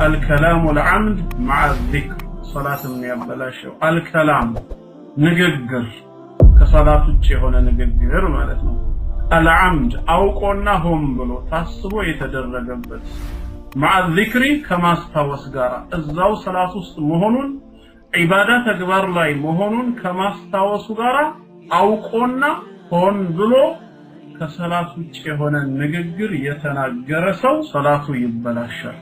الكلام العمد مع الذكر صلاة የሚያበላሸው الكلام ንግግር ከሰላት ውጪ የሆነ ንግግር ማለት ነው العمد አውቆና ሆን ብሎ ታስቦ የተደረገበት مع الذكر ከማስታወስ ጋር እዛው ሰላት ውስጥ መሆኑን ዒባዳ ተግባር ላይ መሆኑን ከማስታወሱ ጋር አውቆና ሆን ብሎ ከሰላት ውጪ የሆነ ንግግር የተናገረ ሰው ሰላቱ ይበላሻል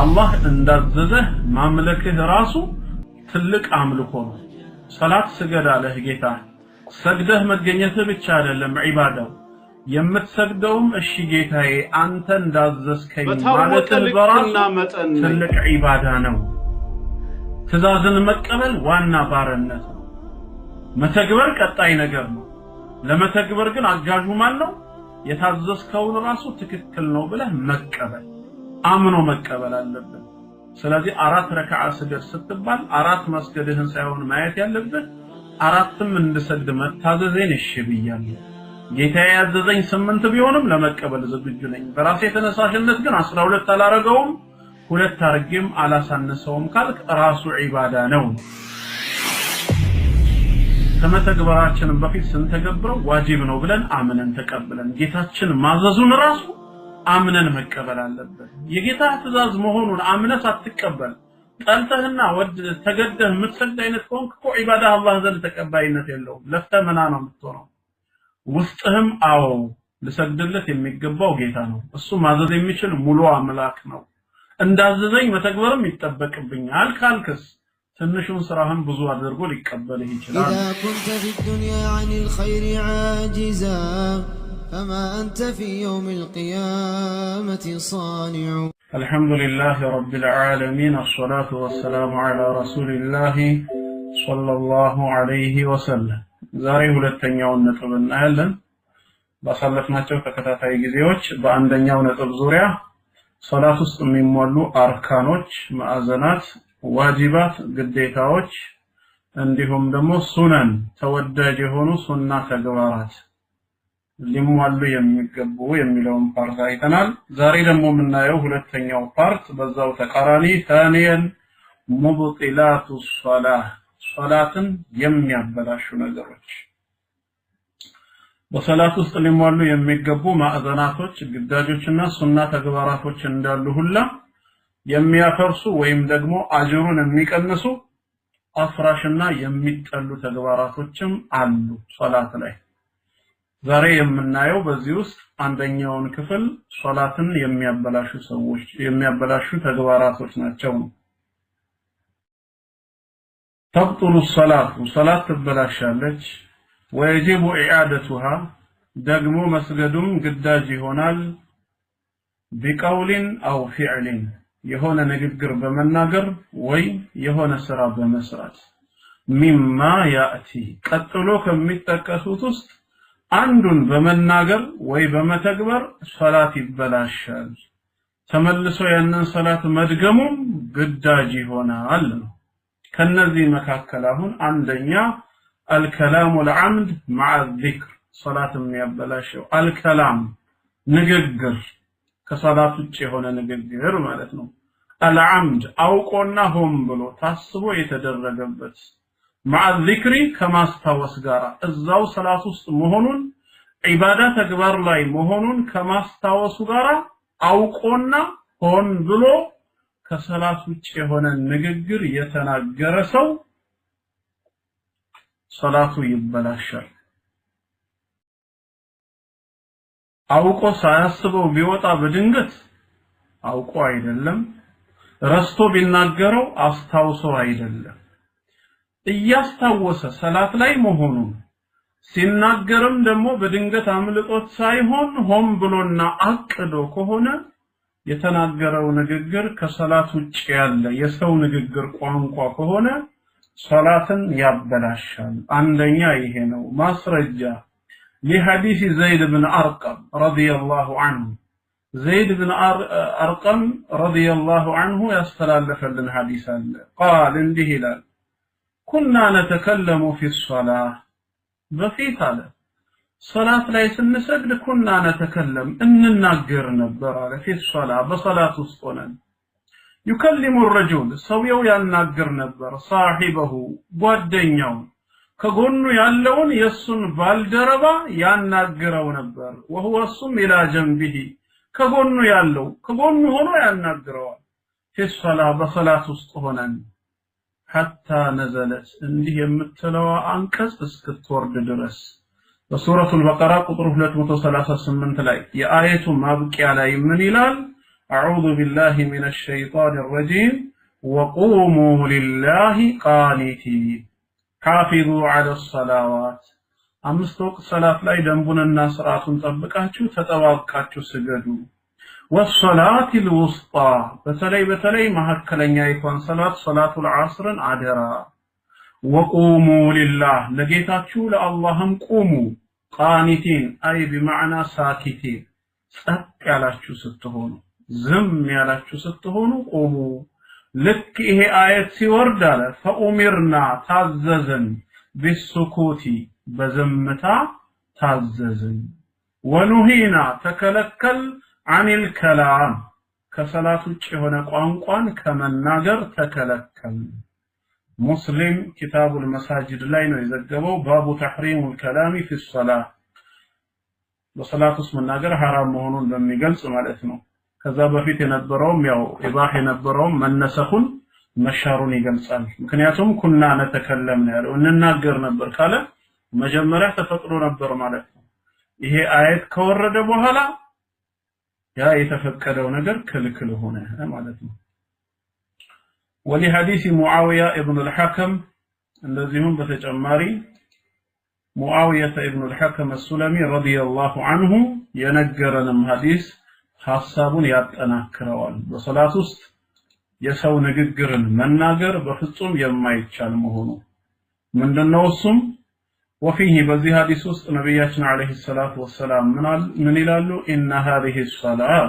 አላህ እንዳዘዘህ ማምለክህ ራሱ ትልቅ አምልኮ ነው ሰላት ስገድ አለህ ጌታ ሰግደህ መገኘትህ ብቻ አይደለም ዒባዳው የምትሰግደውም እሺ ጌታዬ አንተ እንዳዘዝከኝ ማለትህ በራሱ ትልቅ ዒባዳ ነው ትእዛዝን መቀበል ዋና ባርነት ነው መተግበር ቀጣይ ነገር ነው ለመተግበር ግን አጋዡ ማን ነው የታዘዝከውን ራሱ ትክክል ነው ብለህ መቀበል አምኖ መቀበል አለብን ስለዚህ 4 ረካዓ ስገድ ስትባል 4 መስገድህን ሳይሆን ማየት ያለብህ 4ም እንድሰግድ መታዘዜን እሺ ብያለሁ ጌታዬ ያዘዘኝ 8 ቢሆንም ለመቀበል ዝግጁ ነኝ በራሴ ተነሳሽነት ግን 12 አላረገውም 2 አርጌም አላሳነሰውም ካልክ ራሱ ዒባዳ ነው ከመተግበራችን በፊት ስንተገብረው ዋጅብ ነው ብለን አምነን ተቀበለን ጌታችን ማዘዙን ራሱ አምነን መቀበል አለበት የጌታ ትእዛዝ መሆኑን አምነህ አትቀበል ጠልተህና ወድ ተገደህ የምትሰግድ አይነት ከሆንክ እኮ ዒባዳ አላህ ዘንድ ተቀባይነት የለውም ለፍተመና ነው የምትሆነው ውስጥህም አዎ ለሰግድለት የሚገባው ጌታ ነው እሱ ማዘዝ የሚችል ሙሉ አምላክ ነው እንዳዘዘኝ መተግበርም ይጠበቅብኛል ካልክስ ትንሹን ስራህን ብዙ አድርጎ ሊቀበልህ ይችላል إذا كنت في الدنيا عن الخير عاجزا فما أنت في يوم القيامة صانع الحمد لله رب العالمين الصلاة والسلام على رسول الله صلى الله عليه وسلم ዛሬ ሁለተኛውን ነጥብ እናያለን ባሳለፍናቸው ተከታታይ ጊዜዎች በአንደኛው ነጥብ ዙሪያ ሶላት ውስጥ የሚሟሉ አርካኖች ማዕዘናት ዋጅባት ግዴታዎች እንዲሁም ደግሞ ሱነን ተወዳጅ የሆኑ ሱና ተግባራት ሊሟሉ የሚገቡ የሚለውን ፓርት አይተናል ዛሬ ደግሞ የምናየው ሁለተኛው ፓርት በዛው ተቃራኒ ታኒየን ሙብጢላቱ ሶላህ ሶላትን የሚያበላሹ ነገሮች በሶላት ውስጥ ሊሟሉ የሚገቡ ማዕዘናቶች ግዳጆችና ሱና ተግባራቶች እንዳሉ ሁላ የሚያፈርሱ ወይም ደግሞ አጅሩን የሚቀንሱ አፍራሽና የሚጠሉ ተግባራቶችም አሉ ሶላት ላይ ዛሬ የምናየው በዚህ ውስጥ አንደኛውን ክፍል ሶላትን የሚያበላሹ ተግባራቶች ናቸው تبطل الصلاة صلاة تبلاشالج ويجب إعادتها دقمو مسجدم قداجي هونال بقول أو فعل يهون نقر بمناقر وي يهون سرا بمسرات مما يأتي قتلوك متكسوتست عندن بمناقر وي بمتكبر صلاة بلاشال تملسو ينن صلاة مدقمم قداجي هونال كنذي مكاكلهن عندنا الكلام العمد مع الذكر صلاة يبلاشو الكلام نغغر كصلاة ውጪ ሆነ ንግግር ማለት ነው العمد አውቆና ሆን ብሎ ታስቦ የተደረገበት مع الذكر ከማስታወስ ጋር እዛው ሰላት ውስጥ መሆኑን ዒባዳ ተግባር ላይ መሆኑን ከማስታወሱ ጋር አውቆና ሆን ብሎ ከሰላት ውጪ የሆነ ንግግር የተናገረ ሰው ሰላቱ ይበላሻል አውቆ ሳያስበው ቢወጣ በድንገት አውቆ አይደለም ረስቶ ቢናገረው አስታውሶ አይደለም እያስታወሰ ሰላት ላይ መሆኑን ሲናገርም ደግሞ በድንገት አምልጦት ሳይሆን ሆን ብሎና አቅዶ ከሆነ የተናገረው ንግግር ከሰላት ውጪ ያለ የሰው ንግግር ቋንቋ ከሆነ ሰላትን ያበላሻል አንደኛ ይሄ ነው ማስረጃ لحديث زيد بن أرقم رضي الله عنه زيد بن أرقم رضي الله عنه يستلف لنا حديثا قال انده لا كنا نتكلم في الصلاة بفيت على ሶላት ላይ ስንሰግድ ኩና ነተከለም እንናገር ነበር አለ في الصلاه በሶላት ውስጥ ሆነን يكلم الرجل ሰውየው ያናገር ነበር صاحبه ጓደኛው ከጎኑ ያለውን የሱን ባልደረባ ያናገረው ነበር وهو الصم الى جنبه ከጎኑ ያለው ከጎኑ ሆኖ ያናገረዋል في الصلاه በሶላት ውስጥ ሆነን حتى نزلت እንዲህ የምትለው አንቀጽ እስክትወርድ ድረስ በሱረቱ አልበቀራ ቁጥር 238 ላይ የአየቱ ማብቂያ ላይ ምን ይላል أعوذ بالله من الشيطان الرجيم وقوموا لله قانتين حافظوا على الصلوات አምስት ወቅት ሰላት ላይ ደንቡንና ስርዓቱን ጠብቃችሁ ተጠባብቃችሁ ስገዱ والصلاه الوسطى በተለይ መሐከለኛ ይቷን ሰላቱ العصرን አደራ وقوموا لله ለጌታችሁ ለአላህም ቁሙ قانتين أي بمعنى ساكتين ጸጥ ያላችሁ ስትሆኑ ዝም ያላችሁ ስትሆኑ ቆሙ ልክ ይሄ አየት ሲወርድ አለ ፈኡሚርና ታዘዝን ቢሱኩቲ በዝምታ ታዘዝን ወኑሂና ተከለከል አኒል ከላም ከሰላት ውጭ የሆነ ቋንቋን ከመናገር ተከለከል ሙስሊም ኪታቡል መሳጅድ ላይ ነው የዘገበው ባቡ ተሕሪሙል ከላሚ ፊ ሶላህ በሶላት ውስጥ መናገር حرام መሆኑን በሚገልጽ ማለት ነው ከዛ በፊት የነበረውም ያው ኢባህ የነበረውም መነሰኹን መሻሩን ይገልጻል ምክንያቱም ኩና ነተከለም ነው ያለው እንናገር ነበር ካለ መጀመሪያ ተፈቅዶ ነበር ማለት ነው ይሄ አየት ከወረደ በኋላ ያ የተፈቀደው ነገር ክልክል ሆነ ማለት ነው ولحديث معاوية ابن الحكم الذيهم بتجماري معاوية ابن الحكم السلمي رضي الله عنه ينقرنا حديث حسابون يتناكرون بصلاة است يسو نقرن مناقر بفصم يما يتشال مهونو من دنوصم وفيه بذي حديث است نبياتنا عليه الصلاة والسلام من إلالو إن هذه الصلاة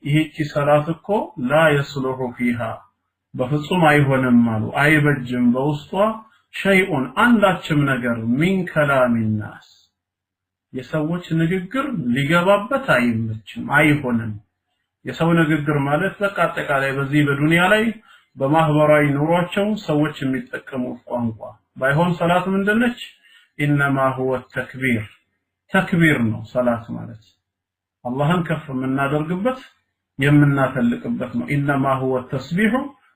إهيك صلاتكو لا يصلح فيها በፍጹም አይሆንም ማሉ አይበጅም በውስጧ ሸይኡን አንዳችም ነገር ሚን ከላሚናስ የሰዎች ንግግር ሊገባበት አይመችም አይሆንም የሰው ንግግር ማለት በቃ አጠቃላይ በዚህ በዱንያ ላይ በማህበራዊ ኑሯቸው ሰዎች የሚጠቀሙት ቋንቋ ባይሆን ሰላት ምንድነች ኢንማ ሁወ ተክቢር ነው ሰላት ማለት አላህን ከፍ የምናደርግበት የምናፈልቅበት ነው ኢንማ ሁወ ተስቢሁ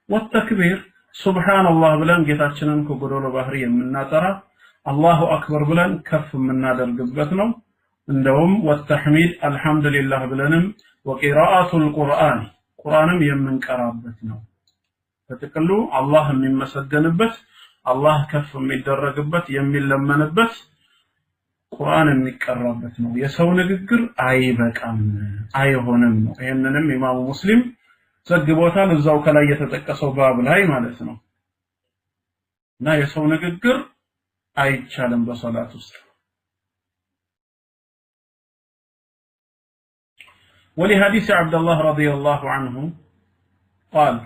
والتكبير سبحان الله بلن ጌታችንን ከጎዶሎ ባህሪ የምናጠራ አላሁ አክበር ብለን ከፍ የምናደርግበት ነው እንደውም والتحميد الحمد لله ብለንም وقراءة القرآن ቁርአንም የምንቀራበት ነው በተቀሉ አላህ የሚመሰገንበት አላህ ከፍ የሚደረግበት የሚለመንበት ቁርአን የሚቀራበት ነው የሰው ንግግር አይበቃም አይሆንም ነው ይሄንንም ኢማሙ ሙስሊም ዘግቦታል እዛው ከላይ የተጠቀሰው ባብ ላይ ማለት ነው እና የሰው ንግግር አይቻልም በሶላት ውስጥ ولحديث عبد الله رضي الله عنه قال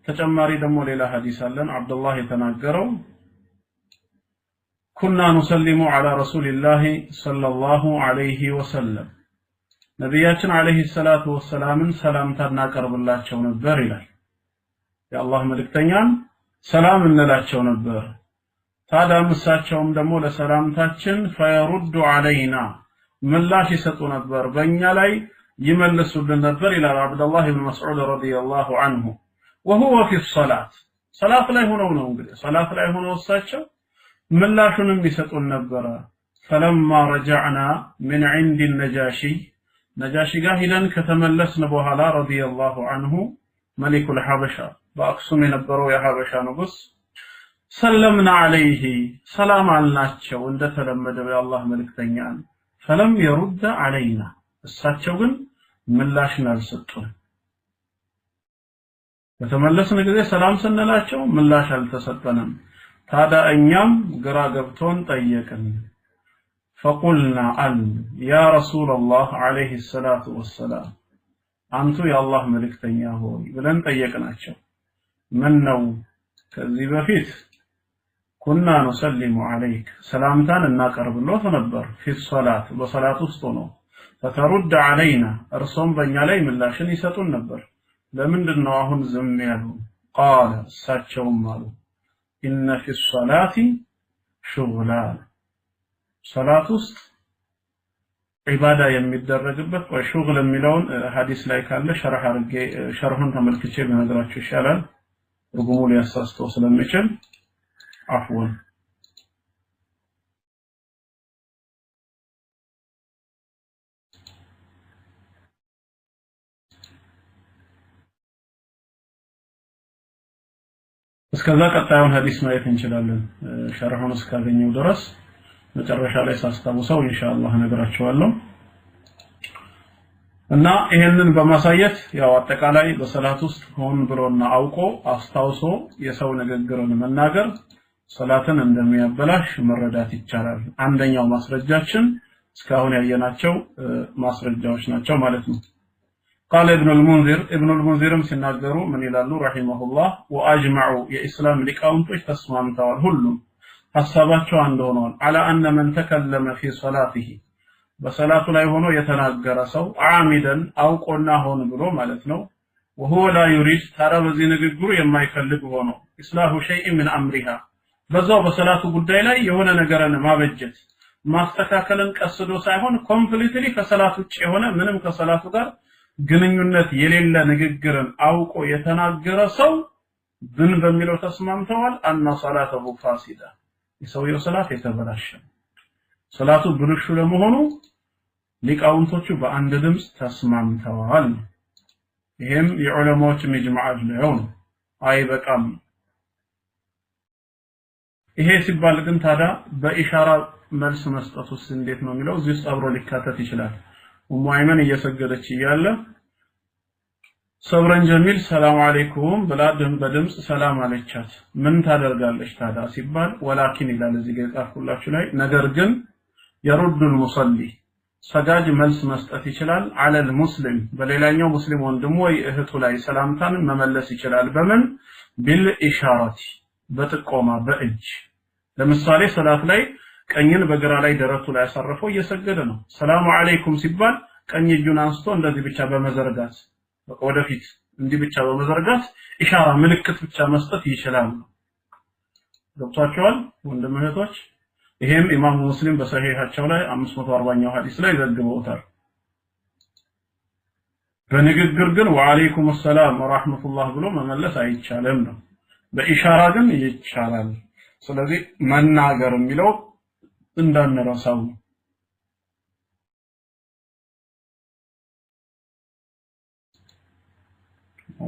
ተጨማሪ ደግሞ ሌላ ሐዲስ አለን عبد الله የተናገረው كنا نسلم على رسول الله صلى الله عليه وسلم ነብያችን አለይሂ ሰላቱ ወሰላምን ሰላምታ እናቀርብላቸው ነበር ይላል የአላህ መልእክተኛን ሰላም እንላቸው ነበር ታዲያ እሳቸውም ደግሞ ለሰላምታችን ፈይሩዱ አለይና ምላሽ ይሰጡ ነበር በእኛ ላይ ይመልሱልን ነበር ይላል አብዱላህ ኢብኑ መስዑድ ረዲየላሁ ዐንሁ وهو في الصلاه صلاه ላይ ሆነው ነው እንግዲህ صلاه ላይ ሆነው እሳቸው ምላሹንም ይሰጡን ነበር فلما رجعنا من عند النجاشي نجاشي ጋር ሄደን ከተመለስን በኋላ ረዲየላሁ ዐንሁ መሊኩል ሐበሻ በአክሱም የነበረው የሐበሻ ንጉስ ሰለምና አለይሂ ሰላም አልናቸው እንደተለመደው የአላህ መልእክተኛ فلم يرد علينا እሳቸው ግን ምላሽን አልሰጡን ከተመለስን ጊዜ ሰላም ስንላቸው ምላሽ አልተሰጠንም ታዲያ እኛም ግራ ገብቶን ጠየቅን فقلنا يا رسول الله عليه الصلاة والسلام أنتو يا الله ملكتنيا هوي بلن طيقناچو من نو كذي بفيت ኩና ነሰሊሙ ዐለይክ ሰላምታን እናቀርብሎት ነበር ፊ ሶላት በሶላት ውስጥ ነው ፈተሩድ ዐለይና እርሶም በእኛ ላይ ምላሽን ይሰጡን ነበር ለምንድን ነው አሁን ዝም ያሉ ቃለ እሳቸውም አሉ ኢነ ፊ ሶላቲ ሹግላን ሶላት ውስጥ ዒባዳ የሚደረግበት ወይ ሹግል የሚለውን ሐዲስ ላይ ካለ ሸርህ አድርጌ ሸርሁን ተመልክቼ ብነግራችሁ ይሻላል ትርጉሙ ሊያሳስተው ስለሚችል አፍወን እስከዛ ቀጣዩን ሐዲስ ማየት እንችላለን ሸርሁን እስካገኘው ድረስ መጨረሻ ላይ ሳስታውሰው ኢንሻአላህ ነግራችኋለሁ እና ይሄንን በማሳየት ያው አጠቃላይ በሰላት ውስጥ ሆን ብሎና አውቆ አስታውሶ የሰው ንግግርን መናገር ሰላትን እንደሚያበላሽ መረዳት ይቻላል አንደኛው ማስረጃችን እስካሁን ያየናቸው ማስረጃዎች ናቸው ማለት ነው قال ابن المنذر ሲናገሩ ምን ይላሉ رحمه الله واجمعوا የኢስላም ሊቃውንቶች ተስማምተዋል ሁሉም ሐሳባቸው አንድ ሆነዋል على ان من تكلم في صلاته በሰላቱ ላይ ሆኖ የተናገረ ሰው ዓሚደን አውቆና ሆነ ብሎ ማለት ነው وهو لا يريد ترى በዚህ ንግግሩ የማይፈልግ ሆኖ ኢስላሁ شيء من امرها በዛው በሰላቱ ጉዳይ ላይ የሆነ ነገርን ማበጀት ማስተካከልን ቀስዶ ሳይሆን ኮምፕሊትሊ ከሰላቱ ውጭ የሆነ ምንም ከሰላቱ ጋር ግንኙነት የሌለ ንግግርን አውቆ የተናገረ ሰው ብን በሚለው ተስማምተዋል አና ሶላተሁ ፋሲዳ የሰውየው ሰላት የተበላሸ ሰላቱ ብልሹ ለመሆኑ ሊቃውንቶቹ በአንድ ድምጽ ተስማምተዋል ይሄም የዑለማዎች መጅማዕ ነው አይበቃም ይሄ ሲባል ግን ታዲያ በኢሻራ መልስ መስጠቱስ እንዴት ነው የሚለው እዚህ ውስጥ አብሮ ሊካተት ይችላል ኡሙ አይመን እየሰገደች ይያለ ሰብረን ጀሚል ሰላም አለይኩም ብላ በድምጽ ሰላም አለቻት ምን ታደርጋለች ታዲያ ሲባል ወላኪን ይላል እዚህ ጋር ጻፍኩላችሁ ላይ ነገር ግን የሩዱል ሙሰሊ ሰጋጅ መልስ መስጠት ይችላል አለል ሙስሊም በሌላኛው ሙስሊም ወንድሙ ወይ እህቱ ላይ ሰላምታን መመለስ ይችላል በምን ቢል ኢሻራቲ በጥቆማ በእጅ ለምሳሌ ሰላት ላይ ቀኝን በግራ ላይ ደረቱ ላይ አሳርፈው እየሰገደ ነው ሰላም አለይኩም ሲባል ቀኝ እጁን አንስቶ እንደዚህ ብቻ በመዘርጋት ወደፊት እንዲህ ብቻ በመዘርጋት ኢሻራ ምልክት ብቻ መስጠት ይችላል ገብቷቸዋል ወንድም እህቶች ይሄም ኢማም ሙስሊም በሰሂሃቸው ላይ 540ኛው ሐዲስ ላይ ዘግበውታል በንግግር ግን ወአለይኩም ሰላም ወራህመቱላህ ብሎ መመለስ አይቻልም ነው በኢሻራ ግን ይቻላል ስለዚህ መናገር የሚለው እንዳንረሳው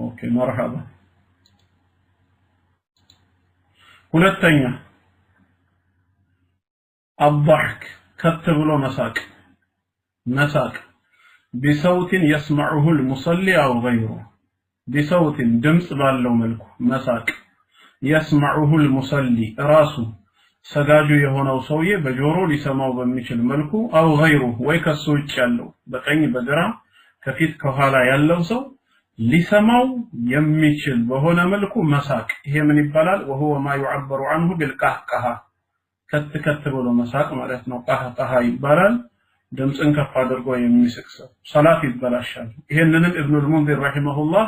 ኦኬ መርሐባ ሁለተኛ الضحك كتبلو مساق بصوت يسمعه المصلي أو غيره بصوت دمس بالو ملكو مساق يسمعه المصلي راسه سجاجو يهونو سويه بجورو لسماو بميشل ملكو أو غيره ويكسو يتشالو بقيني بدرا كفيت كهالا يالو سو لسماو يميشل بهونا ملكو مساق هي من البلال وهو ما يعبر عنه بالقهقها ከተከተበው መሳቅ ማለት ነው ቃሃ ይባላል ድምጽን ከፍ አድርጎ የሚስቅ ሰው ሶላት ይበላሻል ይሄንንም ኢብኑ አልሙንዚር ረሂመሁላህ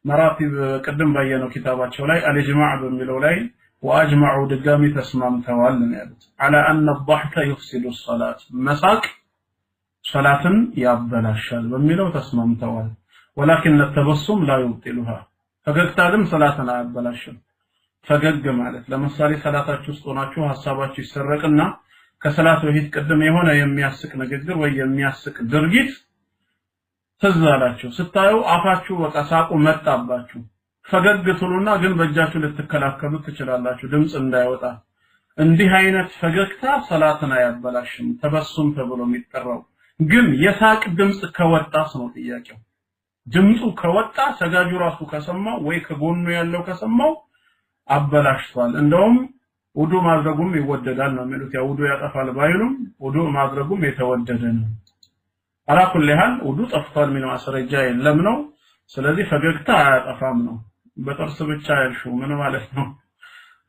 መራቲብ ቀደም ባየነው ኪታባቸው ላይ አልጅማዕ በሚለው ላይ واجمعوا ድጋሚ ተስማምተዋል ነው ያሉት على ان الضحك يفسد الصلاه መሳቅ ሶላትን ያበላሻል በሚለው ተስማምተዋል ولكن التبسم لا يبطلها ፈገግታ ግን ሶላትን አያበላሽም ፈገግ ማለት ለምሳሌ ሰላታችሁ ውስጥ ሆናችሁ ሐሳባችሁ ይሰረቅና ከሰላት በፊት ቀደም የሆነ የሚያስቅ ንግግር ወይ የሚያስቅ ድርጊት ተዛላችሁ ስታዩ አፋችሁ በቃ ሳቁ መጣባችሁ ፈገግ ትሉና ግን በእጃችሁ ልትከላከሉ ትችላላችሁ ድምጽ እንዳይወጣ እንዲህ አይነት ፈገግታ ሰላትን አያበላሽም ተበሱም ተብሎ የሚጠራው ግን የሳቅ ድምጽ ከወጣስ ነው ጥያቄው ድምጹ ከወጣ ሰጋጁ ራሱ ከሰማው ወይ ከጎኑ ያለው ከሰማው አበላሽቷል እንደውም ውዱ ማድረጉም ይወደዳል ነው የሚሉት ያው ውዱ ያጠፋል ባይሉም ውዱ ማድረጉም የተወደደ ነው አላኩል ለሃል ውዱ ጠፍቷል ምን ማስረጃ የለም ነው ስለዚህ ፈገግታ አያጠፋም ነው በጥርስ ብቻ ያልሽው ምን ማለት ነው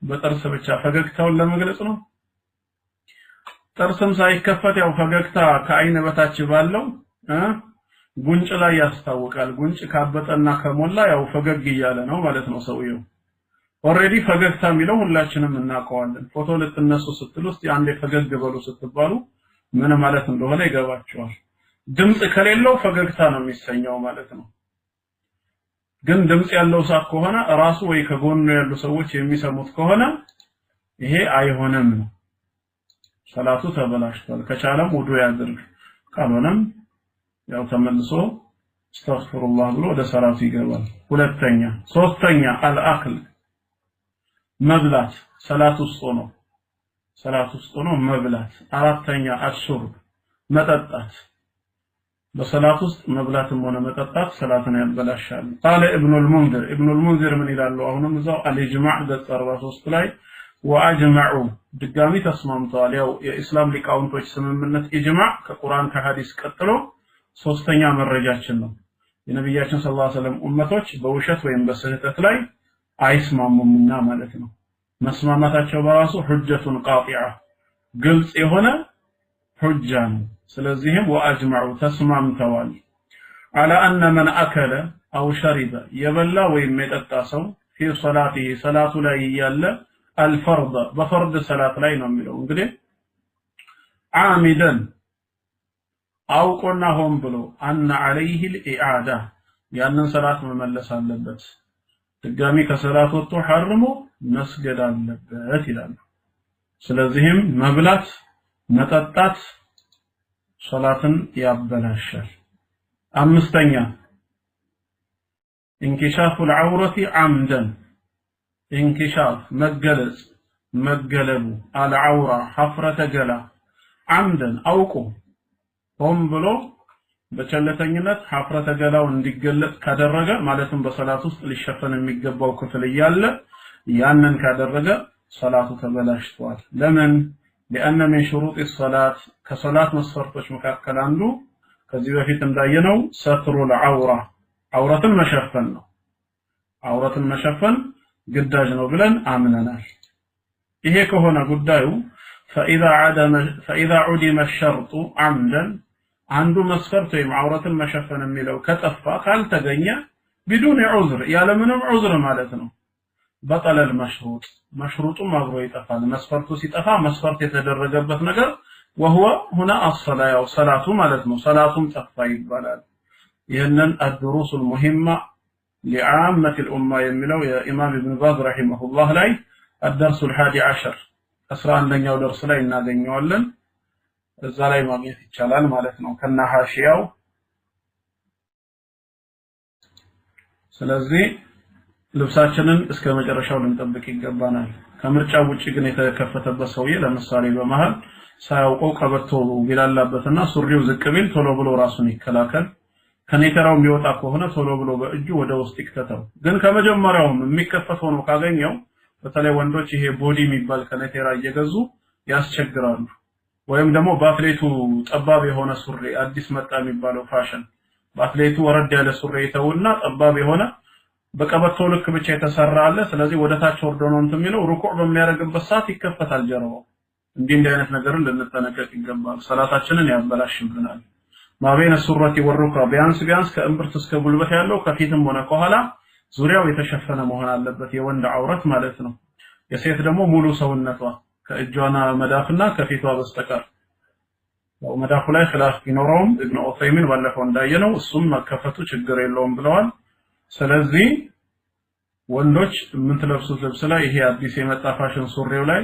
በጥርስ ብቻ ፈገግታውን ለመግለጽ ነው ጥርስም ሳይከፈት ያው ፈገግታ ከአይን በታች ባለው ጉንጭ ላይ ያስታውቃል ጉንጭ ካበጠና ከሞላ ያው ፈገግ ይያለ ነው ማለት ነው ሰውየው ኦሬዲ ፈገግታ የሚለው ሁላችንም እናውቀዋለን ፎቶ ልትነሱ ስትሉስ ያንዴ ፈገግ በሉ ስትባሉ ምን ማለት እንደሆነ ይገባችኋል ድምጽ ከሌለው ፈገግታ ነው የሚሰኘው ማለት ነው ግን ድምጽ ያለው ሳቅ ከሆነ ራሱ ወይ ከጎኑ ያሉ ሰዎች የሚሰሙት ከሆነ ይሄ አይሆንም ሰላቱ ተበላሽቷል ከቻለም ውዱ ያድርግ ካልሆነም ያው ተመልሶ አስተግፍሩላህ ብሎ ወደ ሰላቱ ይገባል ሁለተኛ ሶስተኛ አልአክል መብላት ሰላት ውስጥ ነው መብላት አራተኛ አሽሩብ መጠጣት በሰላት ውስጥ መብላትም ሆነ መጠጣት ሰላትን ያበላሻል قال ابن المنذر ምን ይላሉ አሁንም እዛው አልጅማዕ ገጽ 43 ላይ واجمعوا ድጋሚ ተስማምተዋል ያው የኢስላም ሊቃውንቶች ስምምነት ኢጅማዕ ከቁርአን ከሐዲስ ቀጥሎ ሶስተኛ መረጃችን ነው የነብያችን ሰለላሁ ዐለይሂ ወሰለም ኡመቶች በውሸት ወይም በስህተት ላይ አይስማሙምና ማለት ነው መስማማታቸው በራሱ ሁጀቱን ቃጢዓ ግልጽ የሆነ ሁጃ ነው ስለዚህም واجمعوا ተስማምተዋል على ان من اكل او شرب የበላ ወይም የጠጣ ሰው في صلاته صلاቱ ላይ ያለ الفرض بفرض صلاه ላይ ነው የሚለው እንግዲህ عامدا አውቆና ሆን ብሎ ان عليه الاعاده ያንን ሰላት መመለስ አለበት ድጋሚ ከሰላት ወጥቶ ሐርሞ መስገድ አለበት ይላል ስለዚህም መብላት መጠጣት ሶላትን ያበላሻል አምስተኛ انكشاف العورة عمدا انكشاف መገለሉ العورة حفرة ገላ عمدا አውቆ ሆን ብሎ በቸለተኝነት حفرة ገላው እንዲገለጥ ካደረገ ማለትም በሶላት ውስጥ ሊሸፈን የሚገባው ክፍል ያለ ያንን ካደረገ ሶላቱ ተበላሽቷል ለምን لأن من شروط الصلاة كصلاة مسفرتش مكاكل عنده كذي بفيت مداينو ستر العورة عورة المشفن عورة المشفن قداجنا بلن آمننا إيهيك هنا قدايو فإذا عدم الشرط عمدا عنده مسفرته مع عورة المشفن ميلو كتفا قال تغنيا بدون عذر يا لمنهم عذر مالتنا بطل المشروط مشروط مبرو يطفال مسفرته سيطفا مسفرت يتدرجበት ነገር وهو هنا الصلاه وصلاه ማለት ነው صلاتهم طفا ይባላል ይሄንን الدروس المهمه لعامه الامه የሚለው የኢማም ኢብኑ ባዝ ረሂመሁላህ ላይ الدرس ال11 11ኛው ደርስ ላይ እናገኘዋለን እዛ ላይ ማግኘት ይቻላል ማለት ነው ከና ሐሺያው ስለዚህ ልብሳችንን እስከ መጨረሻው ልንጠብቅ ይገባናል ከምርጫው ውጪ ግን የተከፈተበት ሰውዬ ለምሳሌ በመሃል ሳያውቀው ቀበቶ ቢላላበትና ሱሪው ዝቅ ቢል ቶሎ ብሎ ራሱን ይከላከል ከኔተራው የሚወጣ ከሆነ ቶሎ ብሎ በእጁ ወደ ውስጥ ይክተተው ግን ከመጀመሪያውም የሚከፈተው ነው ካገኘው በተለይ ወንዶች ይሄ ቦዲ የሚባል ከኔተራ እየገዙ ያስቸግራሉ ወይም ደግሞ በአትሌቱ ጠባብ የሆነ ሱሪ አዲስ መጣ የሚባለው ፋሽን በአትሌቱ ወረድ ያለ ሱሪ የተውና ጠባብ የሆነ በቀበቶ ልክ ብቻ የተሰራ አለ ስለዚህ ወደታች ወርዶ ነው እንትሚለው ሩኩዕ በሚያደርግበት ሰዓት ይከፈታል ጀርባው እንዲህ አይነት ነገርን ልንጠነቀቅ ይገባል ሰላታችንን ያበላሽብናል ማበይነ ሱረቲ ወሩካ ቢያንስ ከእምብርት እስከ ጉልበት ያለው ከፊትም ሆነ ከኋላ ዙሪያው የተሸፈነ መሆን አለበት የወንድ አውረት ማለት ነው የሴት ደግሞ ሙሉ ሰውነቷ ከእጇና መዳፍና ከፊቷ በስተቀር ያው መዳፉ ላይ خلاف ቢኖረውም ኢብኑ ዑሰይሚን ባለፈው እንዳየነው እሱም መከፈቱ ችግር የለውም ብለዋል ስለዚህ ወንዶች ምን ተለብሱት ልብስ ላይ ይሄ አዲስ የመጣ ፋሽን ሱሪው ላይ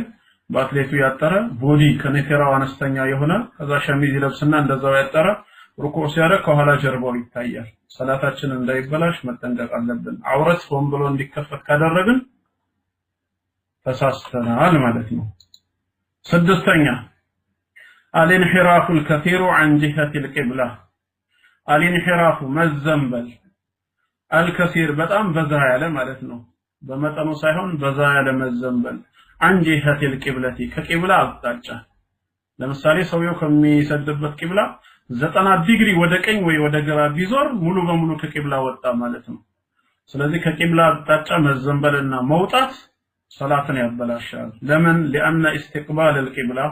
በአትሌቱ ያጠረ ቦዲ ከኔተራው አነስተኛ የሆነ ከዛ ሸሚዝ ይለብስና እንደዛው ያጠረ ሩኩዕ ሲያደርግ ከኋላ ጀርባው ይታያል ሰላታችን እንዳይበላሽ መጠንቀቅ አለብን አውረት ሆን ብሎ እንዲከፈት ካደረግን ተሳስተናል ማለት ነው ስድስተኛ الانحراف الكثير عن جهة القبلة الانحراف مزنبل الكثير በጣም በዛ ያለ ማለት ነው በመጠኑ ሳይሆን በዛ ያለ መዘንበል عن جهة القبلة ከቂብላ አቅጣጫ ለምሳሌ ሰውየው ከሚሰግድበት ቂብላ 90 ዲግሪ ወደ ቀኝ ወይ ወደ ግራ ቢዞር ሙሉ በሙሉ ከቂብላ ወጣ ማለት ነው ስለዚህ ከቂብላ አቅጣጫ መዘንበልና መውጣት ሰላትን ያበላሻል ለምን لأن استقبال القبلة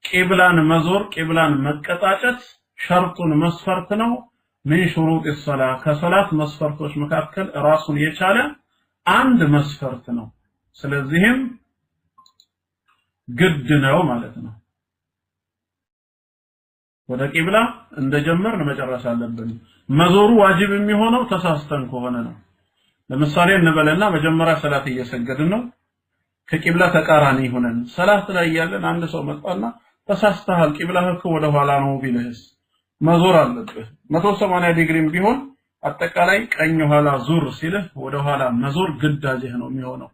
ቂብላን መዞር ቂብላን መቀጣጨት ሸርጡን መስፈርት ነው من شروط الصلاة ከሶላት መስፈርቶች መካከል ራሱን የቻለ አንድ መስፈርት ነው ስለዚህም ግድ ነው ማለት ነው ወደ ቂብላ እንደጀመርን መጨረስ አለብን መዞሩ ዋጅብ የሚሆነው ተሳስተን ከሆነ ነው ለምሳሌ እንበለና መጀመሪያ ሰላት እየሰገድን ነው ከቂብላ ተቃራኒ ሆነን ሰላት ላይ ያለን አንድ ሰው መጣና ተሳስተሃል ቂብላህ ወደ ኋላ ነው ቢልህስ መዞር አለብህ 180 ዲግሪም ቢሆን አጠቃላይ ቀኝ ኋላ ዙር ሲልህ ወደ ኋላ መዞር ግዳጅህ ነው የሚሆነው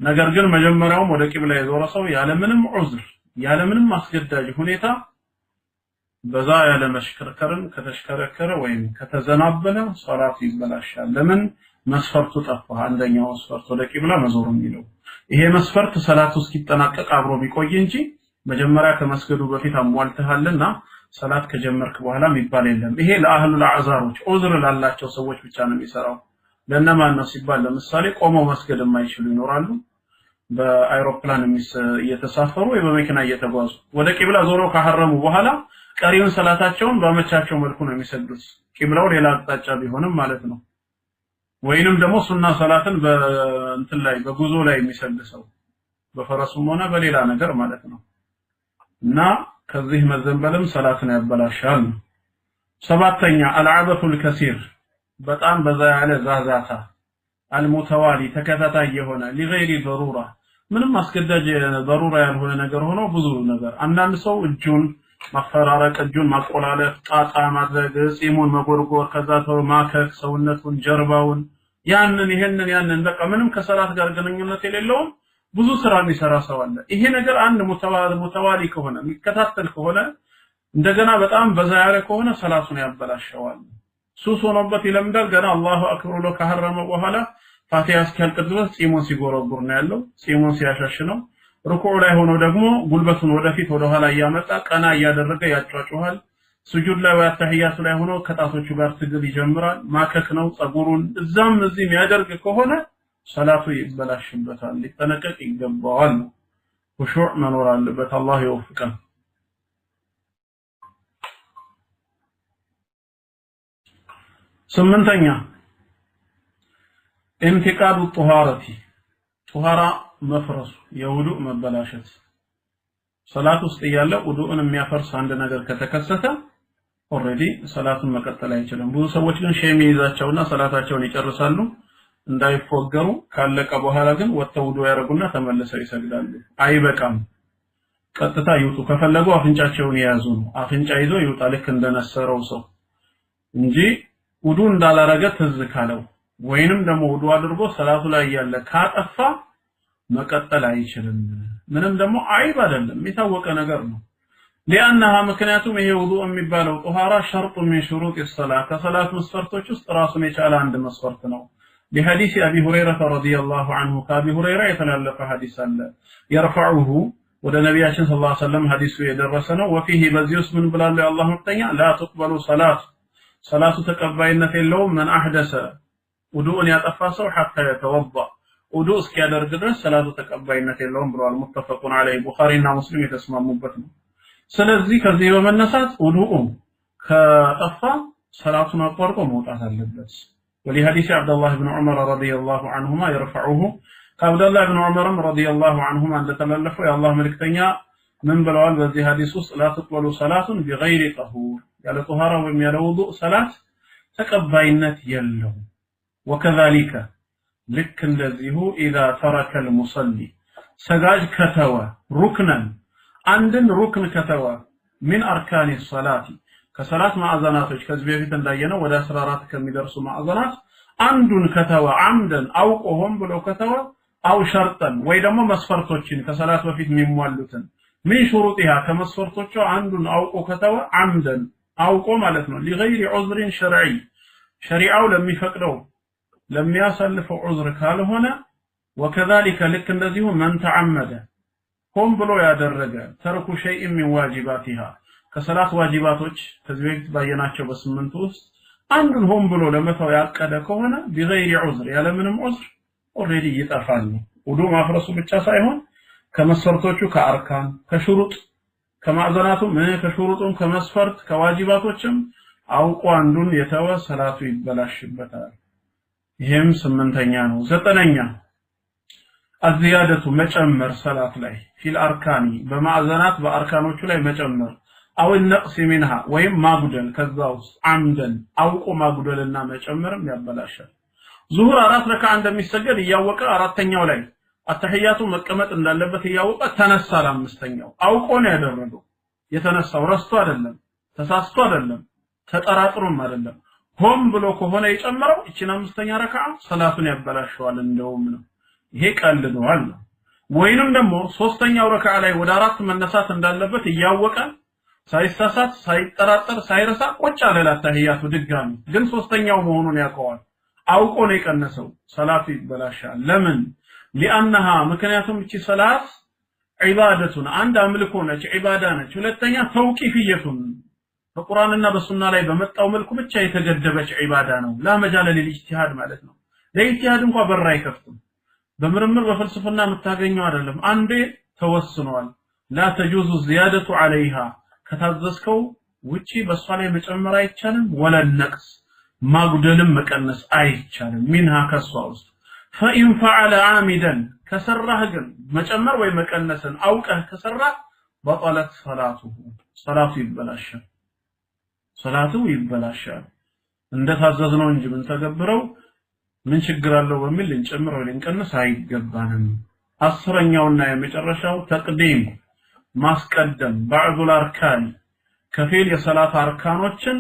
ነገር ግን መጀመሪያውም ወደ ቂብላ የዞረ ሰው ያለምንም ዑዝር ያለምንም አስገዳጅ ሁኔታ በዛ ያለ መሽከርከርን ከተሽከረከረ ወይም ከተዘናበለ ሶላት ይበላሻል ለምን መስፈርቱ ጠፋ አንደኛው መስፈርት ወደ ቂብላ መዞር የሚለው ይሄ መስፈርት ሰላቱ እስኪጠናቀቅ አብሮ ቢቆይ እንጂ መጀመሪያ ከመስገዱ በፊት አሟልተሃልና ሰላት ከጀመርክ በኋላ የሚባል የለም ይሄ ለአህሉል አዕዛሮች ዑዝር ላላቸው ሰዎች ብቻ ነው የሚሰራው ለነማን ነው ሲባል ለምሳሌ ቆመው መስገድ የማይችሉ ይኖራሉ በአይሮፕላን እየተሳፈሩ ወይ በመኪና እየተጓዙ ወደ ቂብላ ዞረው ካሐረሙ በኋላ ቀሪውን ሰላታቸውን በመቻቸው መልኩ ነው የሚሰግዱት ቂብላው ሌላ አቅጣጫ ቢሆንም ማለት ነው ወይንም ደግሞ ሱና ሰላትን በእንትን ላይ በጉዞ ላይ የሚሰግድ ሰው በፈረሱም ሆነ በሌላ ነገር ማለት ነው እና ከዚህ መዘንበልም ሰላትን ያበላሻል ሰባተኛ አልዓበቱል ከሲር በጣም በዛ ያለ ዛዛታ አልሙተዋሊ ተከታታይ የሆነ لغير ضروره ምንም አስገዳጅ ضروره ያልሆነ ነገር ሆኖ ብዙ ነገር አንዳንድ ሰው እጁን ማፈራረቅ እጁን ማቆላለፍ ጣጣ ማድረግ ጺሙን መጎርጎር ከዛ ተው ማከክ ሰውነቱን ጀርባውን ያንን ያንን በቃ ምንም ከሰላት ጋር ግንኙነት የሌለው ብዙ ስራ የሚሰራ ሰው አለ ይሄ ነገር አንድ ሙተዋሊ ከሆነ የሚከታተል ከሆነ እንደገና በጣም በዛ ያለ ከሆነ ሰላቱን ያበላሻዋል ሱስ ሆኖበት ይለምዳል ገና አላሁ አክበር ብሎ ከሐረመ በኋላ ፋቲሃ እስኪያልቅ ድረስ ጺሙን ሲጎረጉር ነው ያለው ጺሙን ሲያሻሽ ነው ሩኩዕ ላይ ሆኖ ደግሞ ጉልበቱን ወደፊት ወደ ኋላ ያመጣ ቀና ያደረገ ያጫጫዋል ስጁድ ላይ ወያተህያቱ ላይ ሆኖ ከጣቶቹ ጋር ትግል ይጀምራል ማከክ ነው ጸጉሩን እዛም እዚህም ያደርግ ከሆነ ሰላቱ ይበላሽበታል ሊጠነቀቅ ይገባዋል ሁሹዕ መኖር አለበት አላህ ይወፍቀን ስምንተኛ انتقاد الطهارة طهارة መፍረሱ የውዱእ መበላሸት ሰላት ውስጥ ያለ ውዱእን የሚያፈርስ አንድ ነገር ከተከሰተ ኦሬዲ ሰላቱን መቀጠል አይችልም ብዙ ሰዎች ግን ሸሚ ይዛቸውና ሰላታቸውን ይጨርሳሉ እንዳይፎገሩ ካለቀ በኋላ ግን ወጥተው ውዱእ ያረጉና ተመልሰው ይሰግዳሉ አይበቃም ቀጥታ ይውጡ ከፈለጉ አፍንጫቸውን ያያዙ አፍንጫ ይዞ ይውጣ ልክ እንደነሰረው ሰው እንጂ ውዱእ እንዳላረገ ትዝ ካለው ወይንም ደግሞ ውዱእ አድርጎ ሰላቱ ላይ ያለ ካጠፋ መቀጠል አይችልም ምንም ደግሞ አይብ አይደለም የታወቀ ነገር ነው لانها ምክንያቱም ይሄ ውዱእ የሚባለው ጧሃራ ሸርጥ من شروط الصلاه ከሰላት መስፈርቶች ውስጥ ራሱን የቻለ አንድ መስፈርት ነው لحديث ابي هريره رضي الله عنه ከአቢ ሁረይራ የተላለፈ ሐዲስ አለ يرفعه ወደ ነብያችን ሰለላሁ ዐለይሂ ወሰለም ሐዲሱ የደረሰ ነው وفيه በዚህስ ምን ብላሉ የአላህ መልእክተኛ لا تقبل صلاه ተቀባይነት የለውም من احدث ውዱእን ያጠፋ ሰው حتى يتوضا ውዱእ እስኪያደርግ ድረስ ሰላቱ ተቀባይነት የለውም ብለዋል ሙተፈቁን ዐለይሂ ቡኻሪና ሙስሊም የተስማሙበት ነው ስለዚህ ከዚህ በመነሳት ውዱእ ከጠፋ ሰላቱን አቋርጦ መውጣት አለበት ولحديث عبد الله بن عمر رضي الله عنهما يرفعه عبد الله بن عمر رضي الله عنهما عند تلفوا يا الله ملكتኛ ምን ብለዋል በዚህ ሐዲስ ውስጥ لا تقبل صلاه بغير طهور ያለ ጧሃራ ወይም ያለ ውዱእ ሰላት ተቀባይነት የለውም وكذلك ልክ እንደዚሁ اذا ترك المصلي ሰጋጅ ከተወ ሩክነን አንድን ሩክን ከተወ من اركان الصلاه ከሰላት ማዕዘናቶች ከዚህ በፊት እንዳየነው ወደ 14 ከሚደርሱ ማዕዘናት አንዱን ከተወ አምደን አውቆም ብሎ ከተወ አው ሸርጠን ወይ ደግሞ መስፈርቶችን ከሰላት በፊት የሚሟሉትን من شروطها ከመስፈርቶቹ አንዱን አውቆ ከተወ አምደን አውቆ ማለት ነው لغير عذر شرعي ሸሪዓው ለሚፈቅደው ለሚያሳልፈው ዑዝር ካልሆነ وكذلك ልክ እንደዚሁ من تعمد ሆም ብሎ ያደረገ ተርኩ شيء من واجباتها ከሰላት ዋጂባቶች ከዚህ በፊት ባየናቸው በስምንቱ ውስጥ አንዱን ሆም ብሎ ለመተው ያቀደ ከሆነ بغير عذر ያለ ምንም ዑዝር ኦሬዲ ይጠፋል ውዱ ማፍረሱ ብቻ ሳይሆን ከመስፈርቶቹ ከአርካን ከሽሩጥ ከማዕዘናቱም ከሽሩጡም ከመስፈርት ከዋጂባቶችም አውቆ አንዱን የተወ ሰላቱ ይበላሽበታል። ይሄም 8ኛ ነው። 9ኛ الزيادة مجمر صلاة له في الأركان بمعزنات بأركانوቹ ላይ መጨመር أو النقص منها ወይም ማጉደል ከዛውስ عمدا አውቆ ማጉደልና መጨመርም ያበላሻል። ዙሁር 4 ረካዓ እንደሚሰገድ ያወቀ አራተኛው ላይ አተህያቱ መቀመጥ እንዳለበት ያወቀ ተነሳ ለአምስተኛው አውቆ ነው ያደረገው። የተነሳው ረስቶ አይደለም ተሳስቶ አይደለም ተጠራጥሮም አይደለም ሆም ብሎ ከሆነ የጨመረው እቺን አምስተኛ ረካዓ ሰላቱን ያበላሽዋል እንደውም ነው። ይሄ ቀልዷል። ወይንም ደግሞ ሶስተኛው ረካዓ ላይ ወደ 4 መነሳት እንዳለበት ያወቀ ሳይሳሳት ሳይጠራጠር ሳይረሳ ቁጭ አለ ለተህያቱ ድጋሚ ግን ሶስተኛው መሆኑን ያውቀዋል አውቆ ነው የቀነሰው ሰላቱ ይበላሻል። ለምን لانها ምክንያቱም እቺ ሰላት ዒባደቱን አንድ አምልኮ ነች ዒባዳ ነች። ሁለተኛ ተውቂፍየቱን በቁርአንና በሱና ላይ በመጣው መልኩ ብቻ የተገደበች ዒባዳ ነው። لا مجال للاجتهاد ማለት ነው። ለኢጅቲሃድ እንኳን በር አይከፍትም። በምርምር በፍልስፍና የምታገኘው አይደለም። አንዴ ተወስኗል። لا تجوز زيادة عليها ከታዘዝከው ውጪ በሷ ላይ መጨመር አይቻልም። ولا النقص ማጉደልም መቀነስ አይቻልም። منها ከሷውስ فإن فعل عامدا كسره ግን መጨመር ወይ መቀነስን አውቀህ ከሰራህ بطلت صلاته صلاቱ ይበላሻል። صلاቱ ይበላሻል። እንደታዘዝነው እንጂ ምን ተገብረው ምን ችግር አለው በሚል ልንጨምረው ልንቀንስ አይገባንም። 10ኛውና የመጨረሻው ተቅዲም ማስቀደም بعض الاركان ከፊል የሰላት አርካኖችን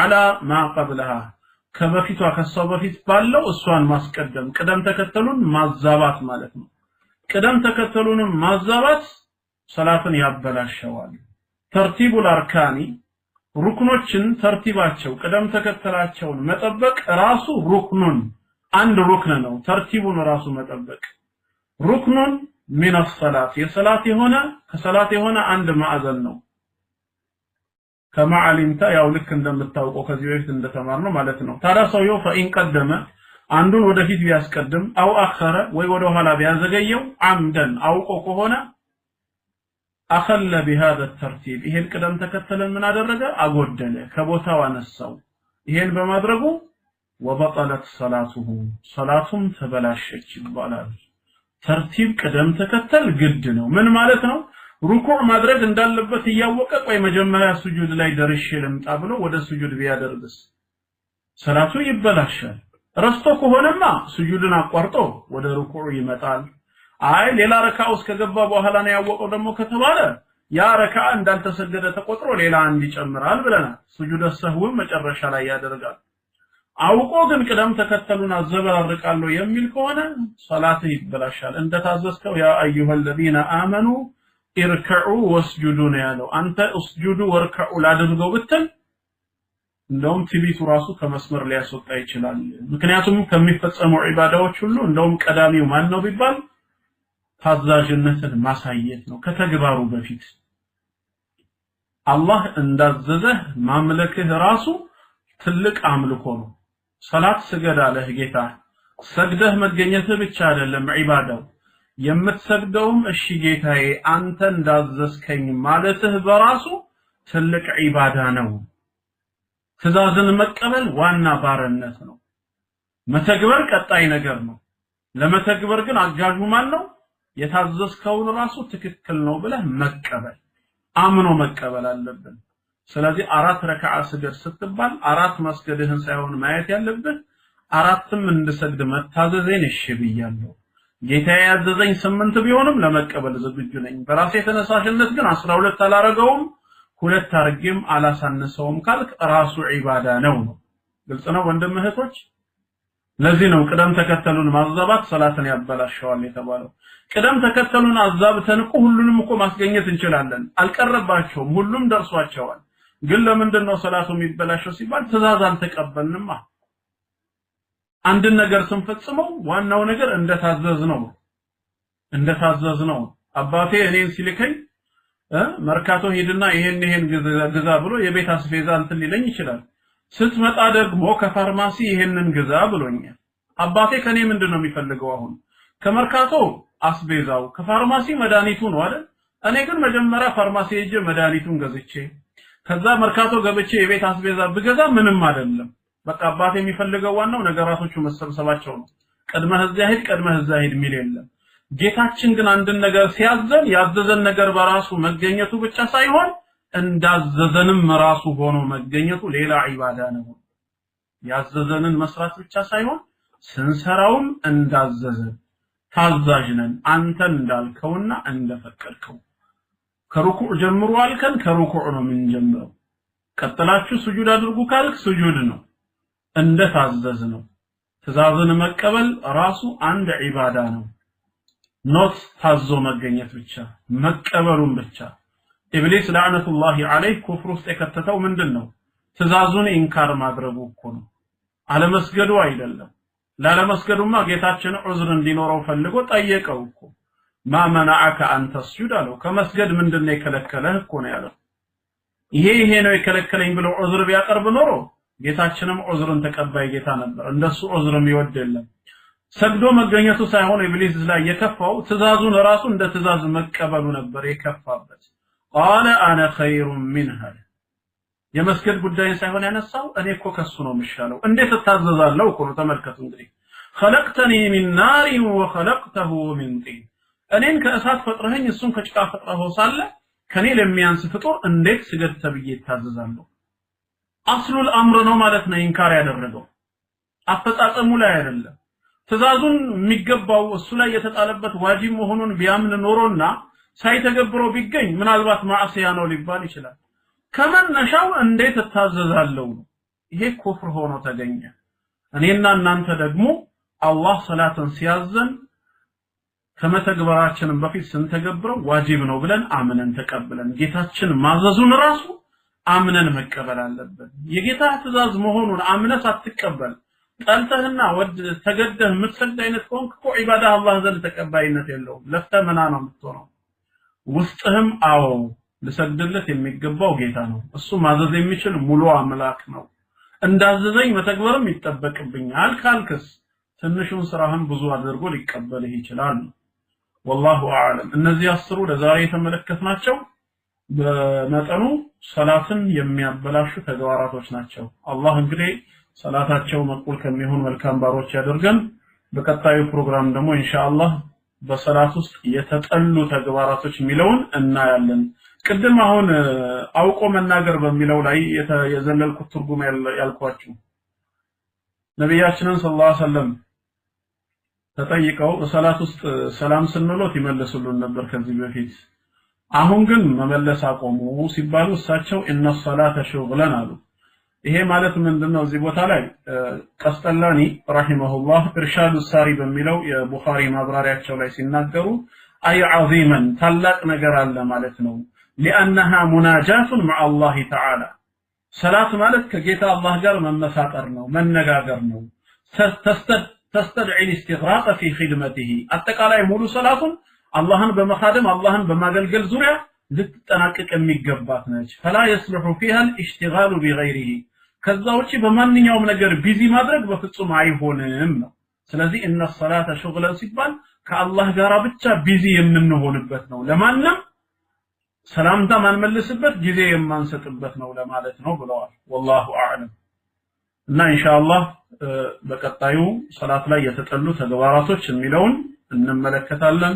على ما قبلها ከበፊቷ ከሷ በፊት ባለው እሷን ማስቀደም ቅደም ተከተሉን ማዛባት ማለት ነው። ቅደም ተከተሉን ማዛባት ሰላትን ያበላሻዋል። ተርቲቡ الاركان ሩክኖችን ተርቲባቸው ቅደም ተከተላቸውን መጠበቅ ራሱ ሩክኑን አንድ ሩክን ነው። ተርቲቡን ራሱ መጠበቅ ሩክኑን من الصلاه የሰላት የሆነ ከሰላት የሆነ አንድ ማዕዘን ነው። كما علمت ያው ልክ እንደምታውቀው ከዚህ በፊት እንደተማርነው ማለት ነው። ታዲያ ሰውየው فإن قدم አንዱን ወደፊት ቢያስቀድም أو أخر ወይ ወደ ኋላ ቢያዘገየው عمدا አውቆ ከሆነ أخل بهذا الترتيب ይሄን ቅደም ተከተለን ምን አደረገ አጎደለ ከቦታው አነሳው። ይሄን በማድረጉ وبطلت صلاته صلاتهم ተበላሸች ይባላል። ተርቲብ ቅደም ተከተል ግድ ነው። ምን ማለት ነው? ሩኩዕ ማድረግ እንዳለበት ያወቀ ቆይ መጀመሪያ ስጁድ ላይ ደርሼ ልምጣ ብሎ ወደ ስጁድ ቢያደርግስ ሰላቱ ይበላሻል። ረስቶ ከሆነማ ስጁድን አቋርጦ ወደ ሩኩዕ ይመጣል። አይ ሌላ ረካዓ ውስጥ ከገባ በኋላ ነው ያወቀው ደግሞ ከተባለ ያ ረካዓ እንዳልተሰገደ ተቆጥሮ ሌላ አንድ ይጨምራል ብለናል። ስጁድ ሰህው መጨረሻ ላይ ያደርጋል። አውቆ ግን ቅደም ተከተሉን አዘበራርቃለሁ የሚል ከሆነ ሰላት ይበላሻል። እንደታዘዝከው ያ አዩሀ الذين آمنوا اركعوا واسجدوا ያለው አንተ اسجدوا واركعوا ላድርገው ብትል እንደውም ትቢቱ ራሱ ከመስመር ሊያስወጣ ይችላል። ምክንያቱም ከሚፈጸሙ ዒባዳዎች ሁሉ እንደውም ቀዳሚው ማን ነው ቢባል ታዛዥነትን ማሳየት ነው ከተግባሩ በፊት አላህ እንዳዘዘህ ማምለክህ ራሱ ትልቅ አምልኮ ነው። ሰላት ስገድ አለህ ጌታ ሰግደህ መገኘትህ ብቻ አይደለም ዒባዳው የምትሰግደውም እሺ ጌታዬ አንተ እንዳዘዝከኝ ማለትህ በራሱ ትልቅ ዒባዳ ነው። ትእዛዝን መቀበል ዋና ባርነት ነው። መተግበር ቀጣይ ነገር ነው። ለመተግበር ግን አጋዡ ማን ነው? የታዘዝከውን ራሱ ትክክል ነው ብለህ መቀበል አምኖ መቀበል አለብን። ስለዚህ 4 ረካዓ ስገድ ስትባል 4 መስገድህን ሳይሆን ማየት ያለብህ 4ም እንድሰግድ መታዘዜን እሺ ብያለሁ። ጌታዬ ያዘዘኝ 8 ቢሆንም ለመቀበል ዝግጁ ነኝ። በራሴ ተነሳሽነት ግን 12 አላረገውም 2 አርጌም አላሳነሰውም ካልክ ራሱ ዒባዳ ነው። ግልጽ ነው ወንድም እህቶች። ለዚህ ነው ቅደም ተከተሉን ማዛባት ሰላትን ያበላሻዋል የተባለው። ቅደም ተከተሉን አዛብተን ሁሉንም እኮ ማስገኘት እንችላለን። አልቀረባቸውም ሁሉም ደርሷቸዋል። ግን ለምንድነው ሰላቱ የሚበላሸው ሲባል ትእዛዝ አልተቀበልንማ። አንድ ነገር ስንፈጽመው ዋናው ነገር እንደታዘዝ ነው። አባቴ እኔን ሲልከኝ መርካቶ ሄድና ይሄን ግዛ ብሎ የቤት አስቤዛ እንትን ሊለኝ ይችላል። ስትመጣ ደግሞ ከፋርማሲ ይሄንን ግዛ ብሎኛል። አባቴ ከኔ ምንድነው የሚፈልገው? አሁን ከመርካቶ አስቤዛው ከፋርማሲ መድኃኒቱ ነው አይደል እኔ ግን መጀመሪያ ፋርማሲ ሄጄ መድኃኒቱን ገዝቼ ከዛ መርካቶ ገብቼ የቤት አስቤዛ ብገዛ ምንም አይደለም በቃ አባቴ የሚፈልገው ዋናው ነገራቶቹ መሰብሰባቸው ነው ቀድመህ እዛ ሄድ ሚል የለም ጌታችን ግን አንድ ነገር ሲያዘን ያዘዘን ነገር በራሱ መገኘቱ ብቻ ሳይሆን እንዳዘዘንም ራሱ ሆኖ መገኘቱ ሌላ ዒባዳ ነው ያዘዘንን መስራት ብቻ ሳይሆን ስንሰራውም እንዳዘዘን ታዛዥ ነን አንተ እንዳልከውና እንደፈቀድከው ከሩኩዕ ጀምሩ አልከን ከሩኩዕ ነው የምንጀምረው ቀጥላችሁ ስጁድ አድርጉ ካልክ ስጁድ ነው እንደታዘዝ ነው ትእዛዝን መቀበል ራሱ አንድ ዒባዳ ነው ኖት ታዞ መገኘት ብቻ መቀበሉን ብቻ ኢብሊስ ለዓነቱላሂ ዐለይሂ ኩፍር ውስጥ የከተተው ምንድነው ትእዛዙን ኢንካር ማድረጉ እኮ ነው አለመስገዱ አይደለም ላለመስገዱማ ጌታችን ዑዝር እንዲኖረው ፈልጎ ጠየቀው እኮ ማ መናዐከ አን ተስጁድ አለው ከመስገድ ምንድነው የከለከለህ እኮ ነው ያለው ይሄ ነው የከለከለኝ ብሎ ዑዝር ቢያቀርብ ኖሮ ጌታችንም ዑዝርን ተቀባይ ጌታ ነበር እንደሱ ዑዝርም ይወድ የለም ሰግዶ መገኘቱ ሳይሆን ኢብሊስ ላይ የከፋው ትእዛዙን ራሱ እንደ ትእዛዝ መቀበሉ ነበር የከፋበት ቃለ አነ ኸይሩ ሚንሃ የመስገድ ጉዳይን ሳይሆን ያነሳው እኔ እኮ ከሱ ነው ምሻለው እንዴት ተታዘዛለው እኮ ነው ተመልከቱ እንግዲህ خلقتني من نار وخلقته من طين እኔን ከእሳት ፈጥረኸኝ እሱን ከጭቃ ፈጥረኸው ሳለ ከኔ ለሚያንስ ፍጡር እንዴት ስገድ ተብዬ ታዘዛለሁ አስሉል አምር ነው ማለት ነው ኢንካር ያደረገው አፈጻጸሙ ላይ አይደለም ትእዛዙን የሚገባው እሱ ላይ የተጣለበት ዋጂብ መሆኑን ቢያምን ኖሮና ሳይተገብረው ቢገኝ ምናልባት ማዕሲያ ነው ሊባል ይችላል ከመነሻው እንዴት ተታዘዛለሁ ይሄ ኩፍር ሆኖ ተገኘ እኔና እናንተ ደግሞ አላህ ሰላትን ሲያዘን ከመተግበራችን በፊት ስንተገብረው ዋጂብ ነው ብለን አምነን ተቀበለን ጌታችን ማዘዙን ራሱ አምነን መቀበል አለብን የጌታ ትእዛዝ መሆኑን አምነህ ሳትቀበል ጠልተህና ወድ ተገደህ የምትሰግድ አይነት ከሆንክ እኮ ዒባዳ አላህ ዘንድ ተቀባይነት የለውም ለፍተመና ነው የምትሆነው ውስጥህም አዎ ለሰግድለት የሚገባው ጌታ ነው እሱ ማዘዝ የሚችል ሙሉ አምላክ ነው እንዳዘዘኝ መተግበርም ይተበቅብኛል ካልክስ ትንሹን ስራህን ብዙ አድርጎ ሊቀበልህ ይችላል والله اعلم እነዚህ አስሩ ለዛሬ የተመለከትናቸው በመጠኑ ሰላትን የሚያበላሹ ተግባራቶች ናቸው አላህ እንግዲህ ሰላታቸው መቅቡል ከሚሆን መልካም ባሮች ያደርገን በቀጣዩ ፕሮግራም ደግሞ ኢንሻአላህ በሰላት ውስጥ የተጠሉ ተግባራቶች ሚለውን እናያለን ቅድም አሁን አውቆ መናገር በሚለው ላይ የዘለልኩት ትርጉም ያልኳችሁ ነብያችንን ሰለላሁ ዐለይሂ ወሰለም ተጠይቀው በሰላት ውስጥ ሰላም ስንሎት ይመልሱልን ነበር ከዚህ በፊት አሁን ግን መመለስ አቆሙ ሲባሉ እሳቸው ኢነ ሶላተ ሹግለን አሉ ይሄ ማለት ምንድነው እዚህ ቦታ ላይ ቀስጠላኒ ረሂመሁላህ ኢርሻዱ ሳሪ በሚለው የቡኻሪ ማብራሪያቸው ላይ ሲናገሩ አይ ዐዚመን ታላቅ ነገር አለ ማለት ነው لانها مناجاه مع الله تعالى ሰላት ማለት ከጌታ አላህ ጋር መመሳጠር ነው መነጋገር ነው تستدعي الاستغراق في خدمته አጠቃላይ ሙሉ ሰላቱን አላህን በመኻደም አላህን በማገልገል ዙሪያ ልትጠናቀቅ የሚገባት ነች فلا يصلح فيها الاشتغال بغيره ከዛ ውጪ በማንኛውም ነገር ቢዚ ማድረግ በፍጹም አይሆንም ነው ስለዚህ ان الصلاه شغلا ሲባል ከአላህ ጋር ብቻ ቢዚ የምንሆንበት ነው ለማንም ሰላምታ ማንመልስበት ጊዜ የማንሰጥበት ነው ለማለት ነው ብለዋል والله اعلم እና ኢንሻአላህ በቀጣዩ ሰላት ላይ የተጠሉ ተግባራቶች የሚለውን እንመለከታለን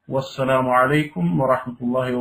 والسلام عليكم ورحمة الله وبركاته